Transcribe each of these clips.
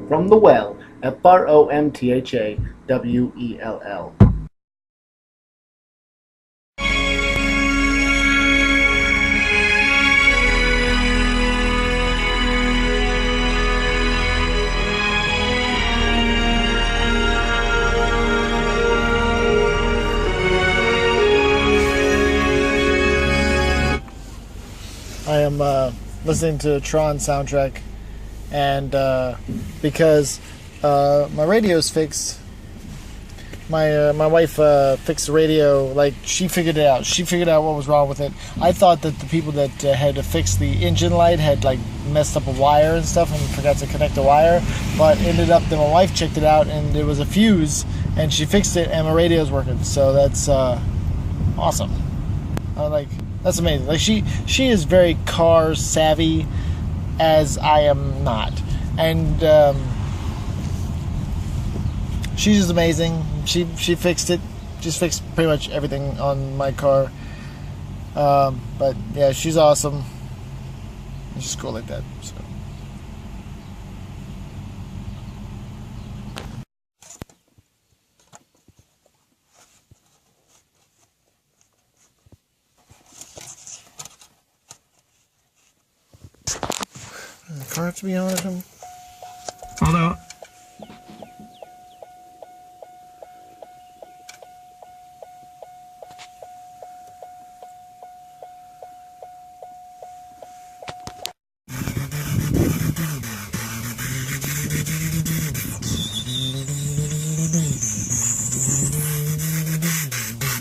From the Well, FROMTHAWELL. I am listening to Tron soundtrack, and because my radio's fixed, my wife fixed the radio. Like, she figured it out. She figured out what was wrong with it. I thought that the people that had to fix the engine light had like messed up a wire and stuff and forgot to connect the wire, but ended up that my wife checked it out and it was a fuse, and she fixed it and my radio's working. So that's awesome. That's amazing. Like, she is very car savvy, as I am not, and she's just amazing. She fixed it. Just fixed pretty much everything on my car. But yeah, she's awesome. It's just cool like that. So. The car has to be on him. Although,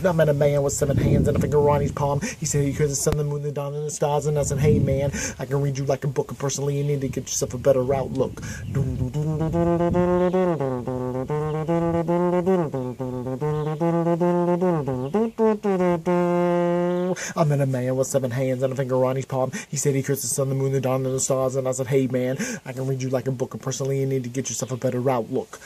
I met a man with 7 hands and a finger on his palm. He said he could the sun, the moon, the dawn, and the stars. And I said, hey man, I can read you like a book. And personally, you need to get yourself a better outlook. I met a man with 7 hands and a finger on his palm. He said he cursed the sun, the moon, the dawn, and the stars. And I said, hey man, I can read you like a book. And personally, you need to get yourself a better outlook.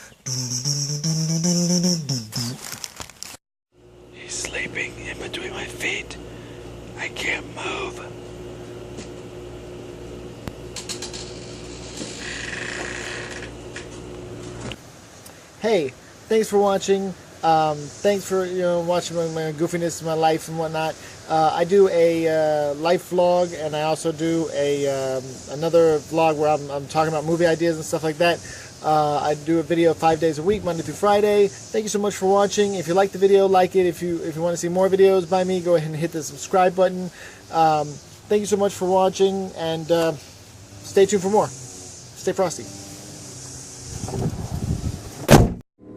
He's sleeping in between my feet. I can't move. Hey, thanks for watching. Thanks for watching my goofiness in my life and whatnot. I do a life vlog, and I also do a another vlog where I'm talking about movie ideas and stuff like that. I do a video 5 days a week, Monday through Friday. Thank you so much for watching. If you like the video, like it. If you want to see more videos by me, go ahead and hit the subscribe button. Thank you so much for watching, and stay tuned for more. Stay frosty.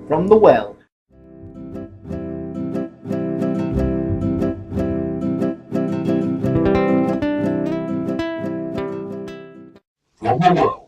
From the Well. From the Well.